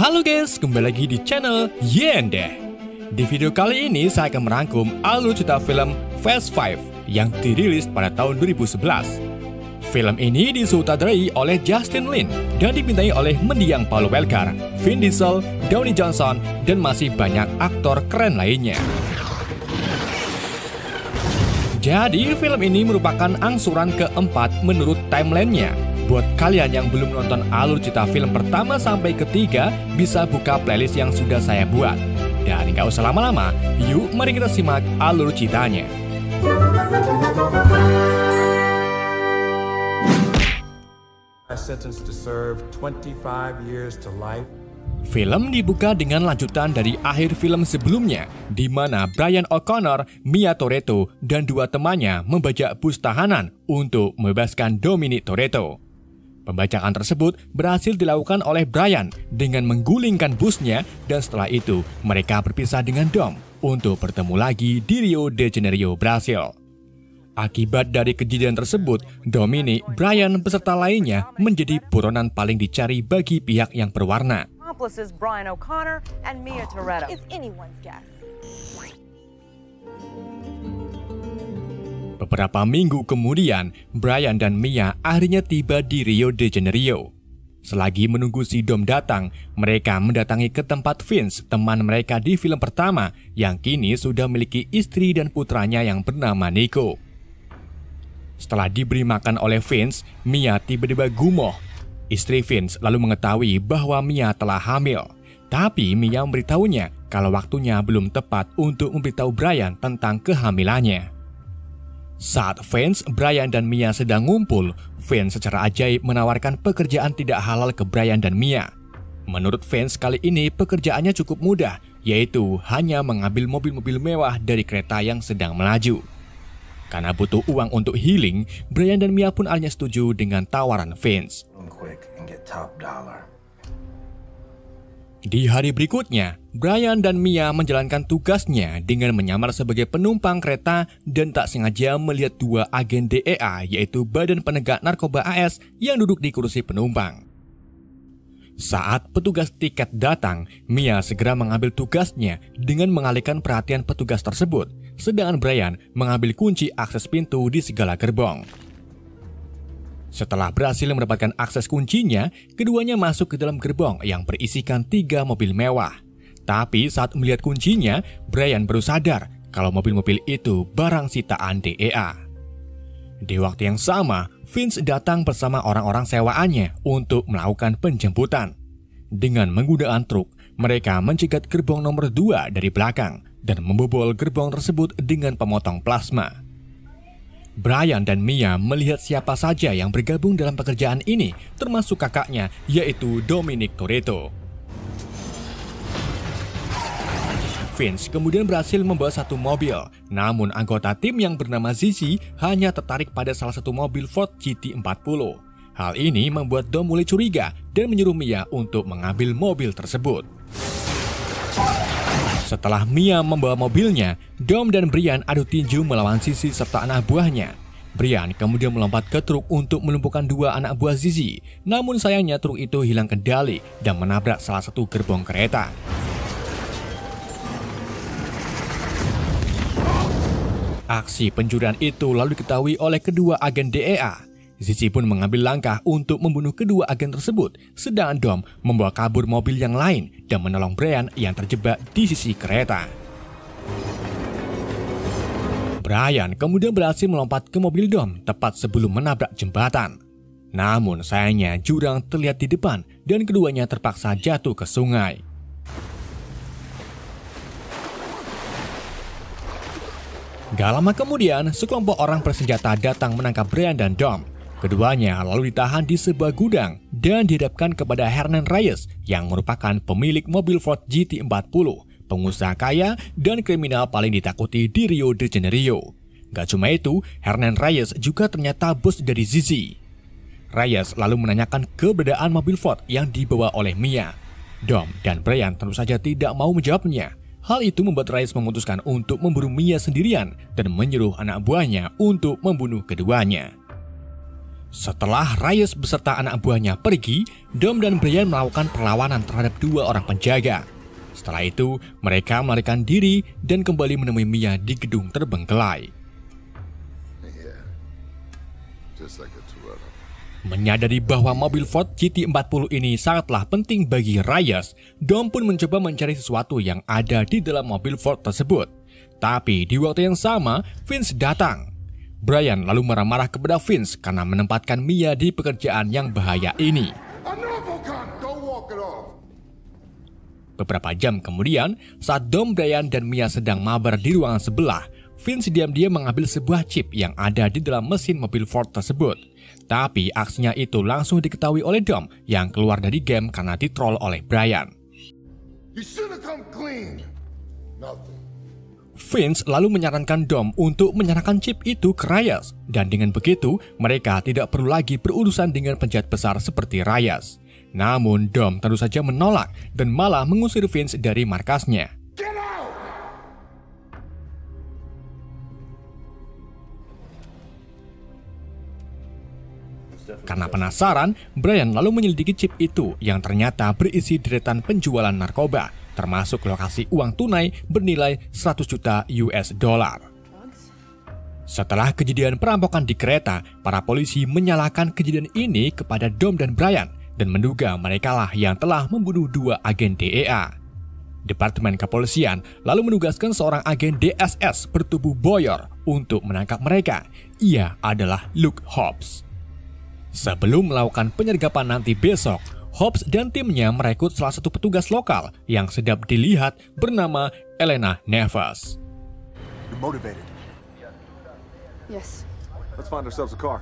Halo guys, kembali lagi di channel Yendeh. Di video kali ini saya akan merangkum alur cerita film Fast Five yang dirilis pada tahun 2011. Film ini disutradarai oleh Justin Lin dan dibintangi oleh mendiang Paul Walker, Vin Diesel, Dwayne Johnson, dan masih banyak aktor keren lainnya. Jadi film ini merupakan angsuran keempat menurut timelinenya. Buat kalian yang belum nonton alur cerita film pertama sampai ketiga, bisa buka playlist yang sudah saya buat. Dan gak usah lama-lama, yuk mari kita simak alur ceritanya. Film dibuka dengan lanjutan dari akhir film sebelumnya, di mana Brian O'Connor, Mia Toretto, dan dua temannya membajak bus tahanan untuk membebaskan Dominic Toretto. Pembajakan tersebut berhasil dilakukan oleh Brian dengan menggulingkan busnya, dan setelah itu mereka berpisah dengan Dom untuk bertemu lagi di Rio de Janeiro, Brasil. Akibat dari kejadian tersebut, Dominic, Brian beserta lainnya menjadi buronan paling dicari bagi pihak yang berwarna. Brian O'Connor and Mia Toretto. It's anyone's guess. Beberapa minggu kemudian, Brian dan Mia akhirnya tiba di Rio de Janeiro. Selagi menunggu si Dom datang, mereka mendatangi ke tempat Vince, teman mereka di film pertama, yang kini sudah memiliki istri dan putranya yang bernama Nico. Setelah diberi makan oleh Vince, Mia tiba-tiba gumoh. Istri Vince lalu mengetahui bahwa Mia telah hamil. Tapi Mia memberitahunya kalau waktunya belum tepat untuk memberitahu Brian tentang kehamilannya. Saat Vince, Brian, dan Mia sedang ngumpul, Vince secara ajaib menawarkan pekerjaan tidak halal ke Brian dan Mia. Menurut Vince, kali ini pekerjaannya cukup mudah, yaitu hanya mengambil mobil-mobil mewah dari kereta yang sedang melaju. Karena butuh uang untuk healing, Brian dan Mia pun akhirnya setuju dengan tawaran Vince. Di hari berikutnya, Brian dan Mia menjalankan tugasnya dengan menyamar sebagai penumpang kereta dan tak sengaja melihat dua agen DEA, yaitu Badan Penegak Narkoba AS, yang duduk di kursi penumpang. Saat petugas tiket datang, Mia segera mengambil tugasnya dengan mengalihkan perhatian petugas tersebut, sedangkan Brian mengambil kunci akses pintu di segala gerbong. Setelah berhasil mendapatkan akses kuncinya, keduanya masuk ke dalam gerbong yang berisikan 3 mobil mewah. Tapi saat melihat kuncinya, Brian baru sadar kalau mobil-mobil itu barang sitaan DEA. Di waktu yang sama, Vince datang bersama orang-orang sewaannya untuk melakukan penjemputan. Dengan menggunakan truk, mereka mencegat gerbong nomor 2 dari belakang dan membobol gerbong tersebut dengan pemotong plasma. Brian dan Mia melihat siapa saja yang bergabung dalam pekerjaan ini, termasuk kakaknya, yaitu Dominic Toretto. Vince kemudian berhasil membawa satu mobil, namun anggota tim yang bernama Zizi hanya tertarik pada salah satu mobil Ford GT40. Hal ini membuat Dom mulai curiga dan menyuruh Mia untuk mengambil mobil tersebut. Setelah Mia membawa mobilnya, Dom dan Brian adu tinju melawan Zizi serta anak buahnya. Brian kemudian melompat ke truk untuk melumpuhkan dua anak buah Zizi, namun sayangnya truk itu hilang kendali dan menabrak salah satu gerbong kereta. Aksi pencurian itu lalu diketahui oleh kedua agen DEA. Zizi pun mengambil langkah untuk membunuh kedua agen tersebut, sedangkan Dom membawa kabur mobil yang lain dan menolong Brian yang terjebak di sisi kereta. Brian kemudian berhasil melompat ke mobil Dom tepat sebelum menabrak jembatan. Namun sayangnya jurang terlihat di depan dan keduanya terpaksa jatuh ke sungai. Gak lama kemudian, sekelompok orang bersenjata datang menangkap Brian dan Dom. Keduanya lalu ditahan di sebuah gudang dan dihadapkan kepada Hernan Reyes yang merupakan pemilik mobil Ford GT40, pengusaha kaya dan kriminal paling ditakuti di Rio de Janeiro. Gak cuma itu, Hernan Reyes juga ternyata bos dari Zizi. Reyes lalu menanyakan keberadaan mobil Ford yang dibawa oleh Mia. Dom dan Brian tentu saja tidak mau menjawabnya. Hal itu membuat Reyes memutuskan untuk memburu Mia sendirian dan menyuruh anak buahnya untuk membunuh keduanya. Setelah Reyes beserta anak buahnya pergi, Dom dan Brian melakukan perlawanan terhadap 2 orang penjaga. Setelah itu, mereka melarikan diri dan kembali menemui Mia di gedung terbengkelai. Menyadari bahwa mobil Ford GT40 ini sangatlah penting bagi Reyes, Dom pun mencoba mencari sesuatu yang ada di dalam mobil Ford tersebut. Tapi di waktu yang sama, Vince datang. Brian lalu marah-marah kepada Vince karena menempatkan Mia di pekerjaan yang bahaya ini. Beberapa jam kemudian, saat Dom, Brian, dan Mia sedang mabar di ruangan sebelah, Vince diam-diam mengambil sebuah chip yang ada di dalam mesin mobil Ford tersebut. Tapi aksinya itu langsung diketahui oleh Dom yang keluar dari game karena ditroll oleh Brian. Vince lalu menyarankan Dom untuk menyerahkan chip itu ke Reyes, dan dengan begitu mereka tidak perlu lagi berurusan dengan penjahat besar seperti Reyes. Namun Dom tentu saja menolak dan malah mengusir Vince dari markasnya. Karena penasaran, Brian lalu menyelidiki chip itu yang ternyata berisi deretan penjualan narkoba, termasuk lokasi uang tunai bernilai 100 juta US dollar. Setelah kejadian perampokan di kereta, para polisi menyalahkan kejadian ini kepada Dom dan Brian dan menduga merekalah yang telah membunuh 2 agen DEA. Departemen Kepolisian lalu menugaskan seorang agen DSS bertubuh boyor untuk menangkap mereka. Ia adalah Luke Hobbs. Sebelum melakukan penyergapan nanti besok, Hobbs dan timnya merekrut salah satu petugas lokal yang sedap dilihat bernama Elena Neves. You're motivated. Yes. Let's find ourselves a car.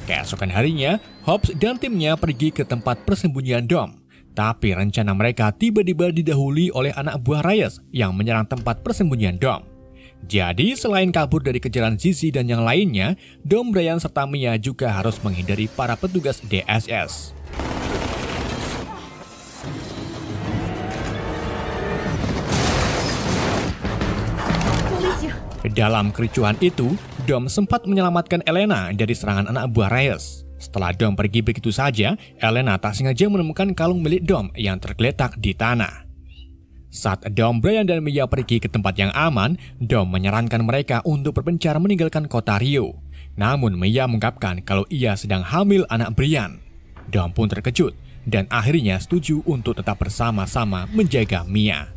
Keesokan harinya, Hobbs dan timnya pergi ke tempat persembunyian Dom. Tapi rencana mereka tiba-tiba didahului oleh anak buah Reyes yang menyerang tempat persembunyian Dom. Jadi selain kabur dari kejaran Zizi dan yang lainnya, Dom, Brian, serta Mia juga harus menghindari para petugas DSS. Dalam kericuhan itu, Dom sempat menyelamatkan Elena dari serangan anak buah Reyes. Setelah Dom pergi begitu saja, Elena tak sengaja menemukan kalung milik Dom yang tergeletak di tanah. Saat Dom, Brian, dan Mia pergi ke tempat yang aman, Dom menyarankan mereka untuk berpencar meninggalkan kota Rio. Namun Mia mengungkapkan kalau ia sedang hamil anak Brian. Dom pun terkejut dan akhirnya setuju untuk tetap bersama-sama menjaga Mia.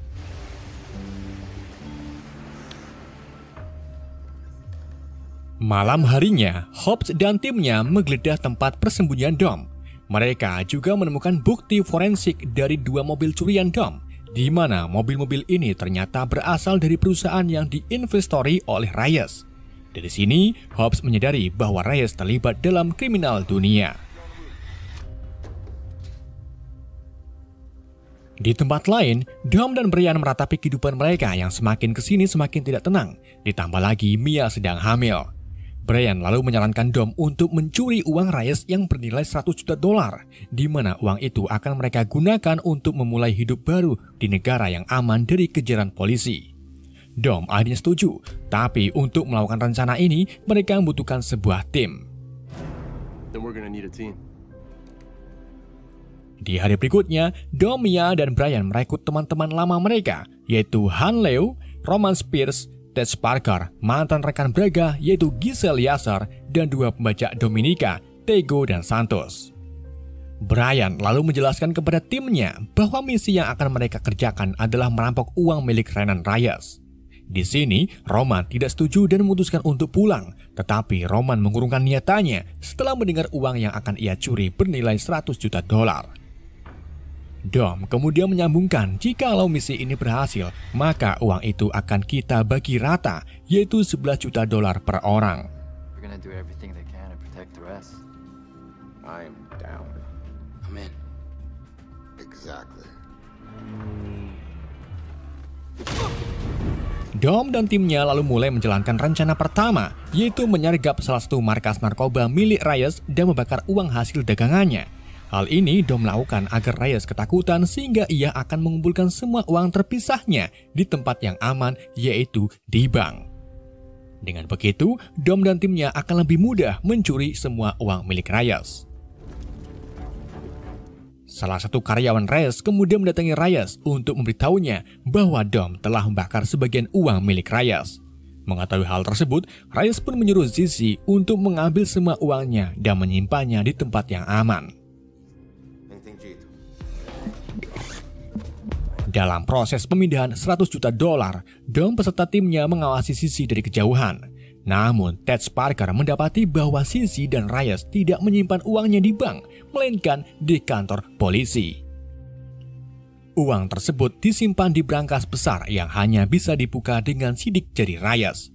Malam harinya, Hobbs dan timnya menggeledah tempat persembunyian Dom. Mereka juga menemukan bukti forensik dari 2 mobil curian Dom, di mana mobil-mobil ini ternyata berasal dari perusahaan yang diinvestori oleh Reyes. Dari sini, Hobbs menyadari bahwa Reyes terlibat dalam kriminal dunia. Di tempat lain, Dom dan Brian meratapi kehidupan mereka yang semakin kesini semakin tidak tenang. Ditambah lagi Mia sedang hamil. Brian lalu menyarankan Dom untuk mencuri uang Reyes yang bernilai 100 juta dolar, di mana uang itu akan mereka gunakan untuk memulai hidup baru di negara yang aman dari kejaran polisi. Dom akhirnya setuju, tapi untuk melakukan rencana ini mereka membutuhkan sebuah tim. Di hari berikutnya, Dom, Mia, dan Brian merekrut teman-teman lama mereka, yaitu Han Leo, Roman Spears, Ted Parker, mantan rekan Braga yaitu Giselle Yasser, dan 2 pembajak Dominika, Tego dan Santos. Brian lalu menjelaskan kepada timnya bahwa misi yang akan mereka kerjakan adalah merampok uang milik Renan Reyes. Di sini, Roman tidak setuju dan memutuskan untuk pulang, tetapi Roman mengurungkan niatannya setelah mendengar uang yang akan ia curi bernilai 100 juta dolar. Dom kemudian menyambungkan jikalau misi ini berhasil, maka uang itu akan kita bagi rata, yaitu 11 juta dolar per orang. Dom dan timnya lalu mulai menjalankan rencana pertama, yaitu menyergap salah satu markas narkoba milik Reyes dan membakar uang hasil dagangannya. Hal ini Dom lakukan agar Reyes ketakutan sehingga ia akan mengumpulkan semua uang terpisahnya di tempat yang aman, yaitu di bank. Dengan begitu, Dom dan timnya akan lebih mudah mencuri semua uang milik Reyes. Salah satu karyawan Reyes kemudian mendatangi Reyes untuk memberitahunya bahwa Dom telah membakar sebagian uang milik Reyes. Mengetahui hal tersebut, Reyes pun menyuruh Zizi untuk mengambil semua uangnya dan menyimpannya di tempat yang aman. Dalam proses pemindahan $100 juta, Dom beserta timnya mengawasi Zizi dari kejauhan. Namun, Ted Parker mendapati bahwa Zizi dan Reyes tidak menyimpan uangnya di bank, melainkan di kantor polisi. Uang tersebut disimpan di brankas besar yang hanya bisa dibuka dengan sidik jari Reyes.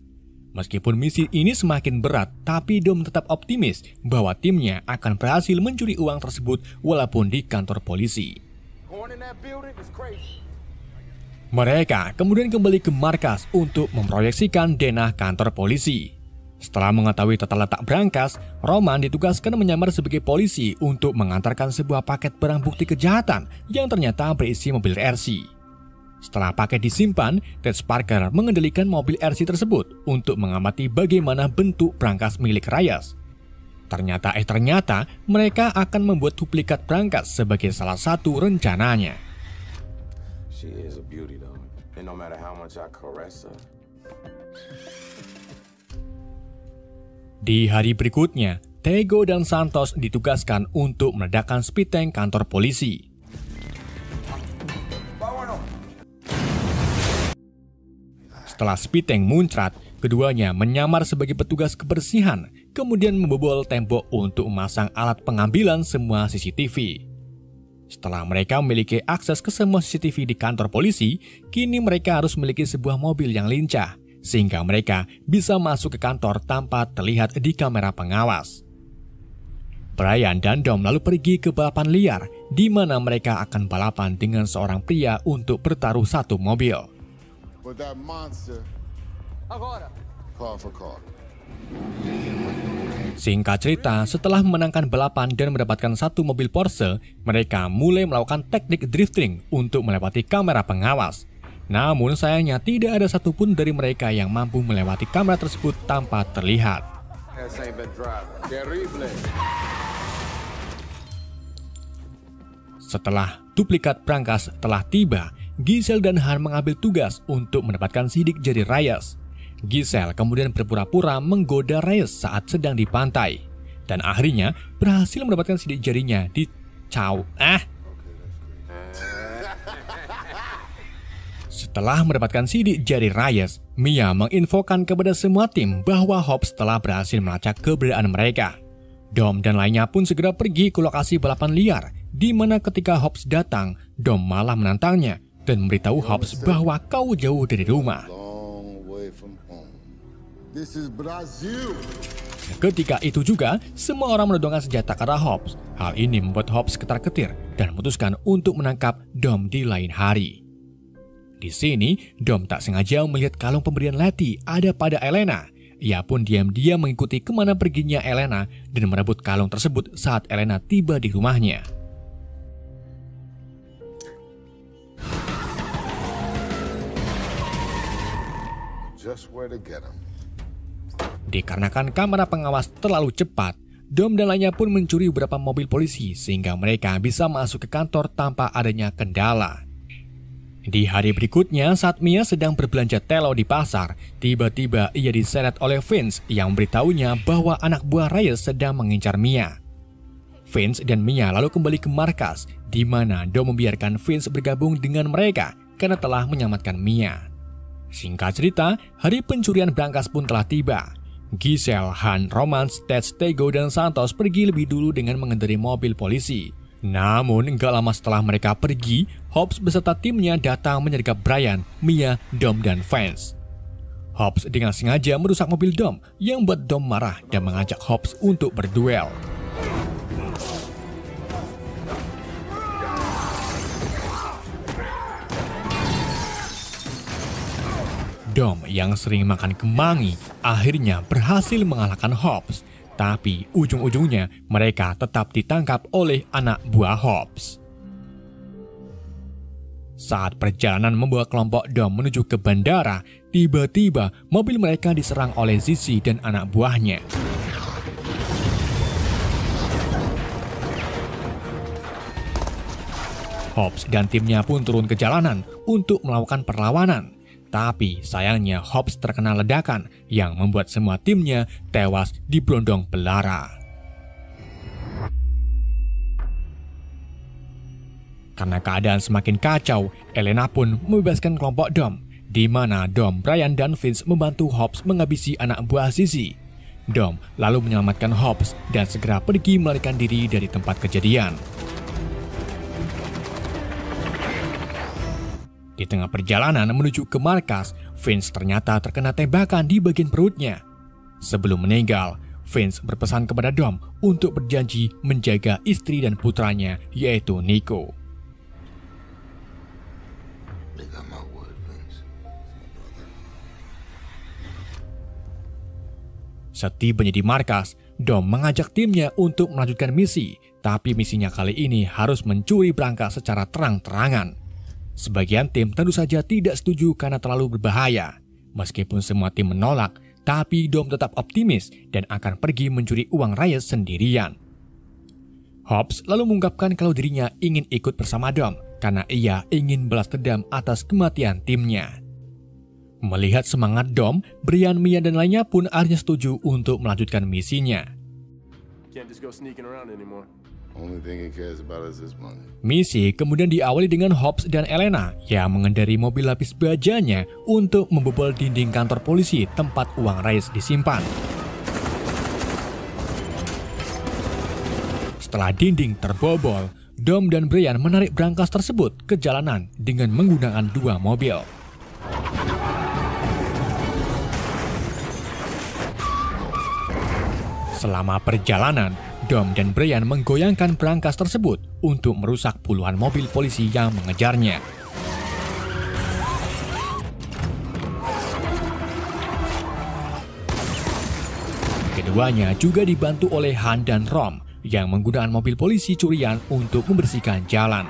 Meskipun misi ini semakin berat, tapi Dom tetap optimis bahwa timnya akan berhasil mencuri uang tersebut walaupun di kantor polisi. Mereka kemudian kembali ke markas untuk memproyeksikan denah kantor polisi. Setelah mengetahui tata letak brankas, Roman ditugaskan menyamar sebagai polisi untuk mengantarkan sebuah paket barang bukti kejahatan yang ternyata berisi mobil RC. Setelah paket disimpan, Ted Parker mengendalikan mobil RC tersebut untuk mengamati bagaimana bentuk brankas milik Reyes. Ternyata mereka akan membuat duplikat brankas sebagai salah satu rencananya. She is a beauty though, and no matter how much I caress her. Di hari berikutnya, Tego dan Santos ditugaskan untuk meledakkan speed tank kantor polisi. Setelah speed tank muncrat, keduanya menyamar sebagai petugas kebersihan, kemudian membobol tembok untuk memasang alat pengambilan semua CCTV. Setelah mereka memiliki akses ke semua CCTV di kantor polisi, kini mereka harus memiliki sebuah mobil yang lincah, sehingga mereka bisa masuk ke kantor tanpa terlihat di kamera pengawas. Brian dan Dom lalu pergi ke balapan liar, di mana mereka akan balapan dengan seorang pria untuk bertaruh satu mobil. But that monster, car for car. Singkat cerita, setelah memenangkan balapan dan mendapatkan satu mobil Porsche, mereka mulai melakukan teknik drifting untuk melewati kamera pengawas. Namun sayangnya tidak ada satupun dari mereka yang mampu melewati kamera tersebut tanpa terlihat. Setelah duplikat brankas telah tiba, Giselle dan Han mengambil tugas untuk mendapatkan sidik jari Reyes. Giselle kemudian berpura-pura menggoda Reyes saat sedang di pantai, dan akhirnya berhasil mendapatkan sidik jarinya di Setelah mendapatkan sidik jari Reyes, Mia menginfokan kepada semua tim bahwa Hobbs telah berhasil melacak keberadaan mereka. Dom dan lainnya pun segera pergi ke lokasi balapan liar, di mana ketika Hobbs datang, Dom malah menantangnya dan memberitahu Hobbs bahwa kau jauh dari rumah. This is Brazil. Ketika itu juga, semua orang menodongkan senjata ke arah Hobbs. Hal ini membuat Hobbs ketar-ketir dan memutuskan untuk menangkap Dom di lain hari. Di sini, Dom tak sengaja melihat kalung pemberian Letty ada pada Elena. Ia pun diam-diam mengikuti kemana perginya Elena dan merebut kalung tersebut saat Elena tiba di rumahnya. Just where to get him. Dikarenakan kamera pengawas terlalu cepat, Dom dan lainnya pun mencuri beberapa mobil polisi sehingga mereka bisa masuk ke kantor tanpa adanya kendala. Di hari berikutnya, saat Mia sedang berbelanja telo di pasar, tiba-tiba ia diseret oleh Vince yang memberitahunya bahwa anak buah Reyes sedang mengincar Mia. Vince dan Mia lalu kembali ke markas, di mana Dom membiarkan Vince bergabung dengan mereka karena telah menyelamatkan Mia. Singkat cerita, hari pencurian brankas pun telah tiba. Giselle, Han, Roman, Ted, Tego, dan Santos pergi lebih dulu dengan mengendarai mobil polisi. Namun, gak lama setelah mereka pergi, Hobbs beserta timnya datang menyergap Brian, Mia, Dom, dan Vince. Hobbs dengan sengaja merusak mobil Dom yang membuat Dom marah dan mengajak Hobbs untuk berduel. Dom yang sering makan kemangi akhirnya berhasil mengalahkan Hobbs, tapi ujung-ujungnya mereka tetap ditangkap oleh anak buah Hobbs. Saat perjalanan membawa kelompok Dom menuju ke bandara, tiba-tiba mobil mereka diserang oleh Zizi dan anak buahnya. Hobbs dan timnya pun turun ke jalanan untuk melakukan perlawanan. Tapi sayangnya Hobbs terkena ledakan yang membuat semua timnya tewas di berondong belara. Karena keadaan semakin kacau, Elena pun membebaskan kelompok Dom, di mana Dom, Brian, dan Vince membantu Hobbs menghabisi anak buah Zizi. Dom lalu menyelamatkan Hobbs dan segera pergi melarikan diri dari tempat kejadian. Di tengah perjalanan menuju ke markas, Vince ternyata terkena tembakan di bagian perutnya. Sebelum meninggal, Vince berpesan kepada Dom untuk berjanji menjaga istri dan putranya, yaitu Nico. Setibanya di markas, Dom mengajak timnya untuk melanjutkan misi, tapi misinya kali ini harus mencuri berangkas secara terang-terangan. Sebagian tim tentu saja tidak setuju karena terlalu berbahaya. Meskipun semua tim menolak, tapi Dom tetap optimis dan akan pergi mencuri uang Reyes sendirian. Hobbs lalu mengungkapkan kalau dirinya ingin ikut bersama Dom karena ia ingin balas dendam atas kematian timnya. Melihat semangat Dom, Brian, Mia, dan lainnya pun akhirnya setuju untuk melanjutkan misinya. Can't just go sneaking around anymore. Only thing he cares about is his money. Misi kemudian diawali dengan Hobbs dan Elena yang mengendarai mobil lapis bajanya untuk membobol dinding kantor polisi tempat uang Reyes disimpan. Setelah dinding terbobol, Dom dan Brian menarik brankas tersebut ke jalanan dengan menggunakan 2 mobil. Selama perjalanan, Dom dan Brian menggoyangkan brankas tersebut untuk merusak puluhan mobil polisi yang mengejarnya. Keduanya juga dibantu oleh Han dan Rom yang menggunakan mobil polisi curian untuk membersihkan jalan.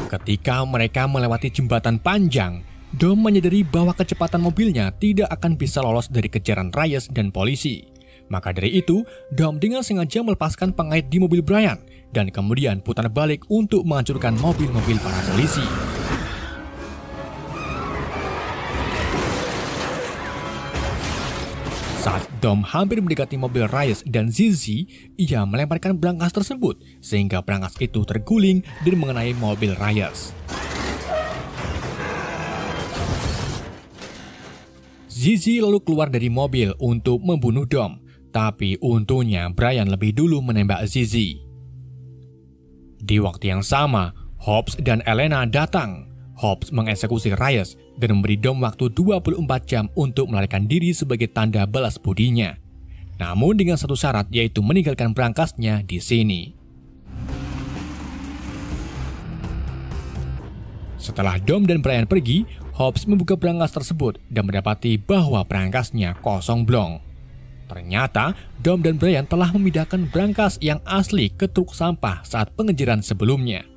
Ketika mereka melewati jembatan panjang, Dom menyadari bahwa kecepatan mobilnya tidak akan bisa lolos dari kejaran Reyes dan polisi. Maka dari itu, Dom dengan sengaja melepaskan pengait di mobil Brian dan kemudian putar balik untuk menghancurkan mobil-mobil para polisi. Saat Dom hampir mendekati mobil Reyes dan Zizi, ia melemparkan brankas tersebut sehingga brankas itu terguling dan mengenai mobil Reyes. Zizi lalu keluar dari mobil untuk membunuh Dom, tapi untungnya Brian lebih dulu menembak Zizi. Di waktu yang sama, Hobbs dan Elena datang. Hobbs mengeksekusi Reyes dan memberi Dom waktu 24 jam untuk melarikan diri sebagai tanda balas budinya. Namun dengan satu syarat, yaitu meninggalkan brankasnya di sini. Setelah Dom dan Brian pergi, Hobbs membuka brankas tersebut dan mendapati bahwa brankasnya kosong blong. Ternyata, Dom dan Brian telah memindahkan brankas yang asli ke truk sampah saat pengejaran sebelumnya.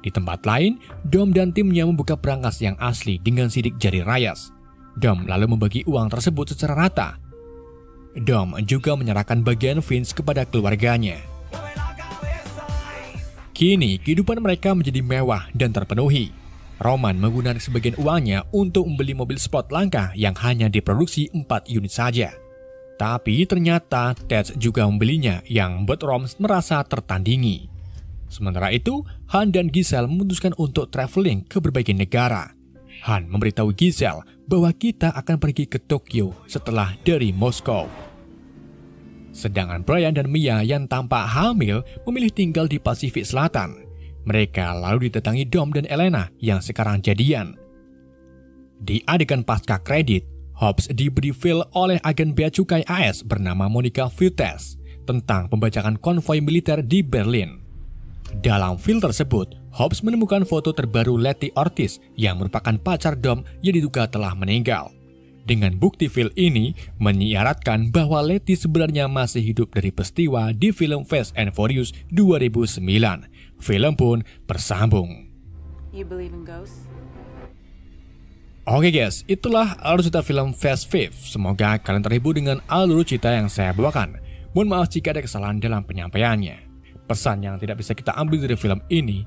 Di tempat lain, Dom dan timnya membuka brankas yang asli dengan sidik jari Reyes. Dom lalu membagi uang tersebut secara rata. Dom juga menyerahkan bagian Vince kepada keluarganya. Kini, kehidupan mereka menjadi mewah dan terpenuhi. Roman menggunakan sebagian uangnya untuk membeli mobil sport langka yang hanya diproduksi 4 unit saja. Tapi ternyata Ted juga membelinya yang membuat Roms merasa tertandingi. Sementara itu, Han dan Giselle memutuskan untuk traveling ke berbagai negara. Han memberitahu Giselle bahwa kita akan pergi ke Tokyo setelah dari Moskow. Sedangkan Brian dan Mia yang tampak hamil memilih tinggal di Pasifik Selatan. Mereka lalu didatangi Dom dan Elena yang sekarang jadian. Di adegan pasca kredit, Hobbs diberi file oleh agen bea cukai AS bernama Monica Vites tentang pembajakan konvoi militer di Berlin. Dalam file tersebut, Hobbs menemukan foto terbaru Letty Ortiz yang merupakan pacar Dom yang diduga telah meninggal. Dengan bukti film ini menyiaratkan bahwa Letty sebenarnya masih hidup dari peristiwa di film Fast and Furious 2009. Film pun bersambung. You believe in ghosts? Oke guys, itulah alur cerita film Fast Five. Semoga kalian terhibur dengan alur cerita yang saya bawakan. Mohon maaf jika ada kesalahan dalam penyampaiannya. Pesan yang tidak bisa kita ambil dari film ini,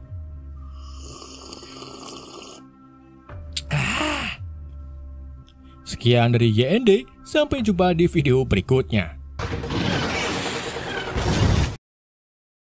sekian dari YND, sampai jumpa di video berikutnya.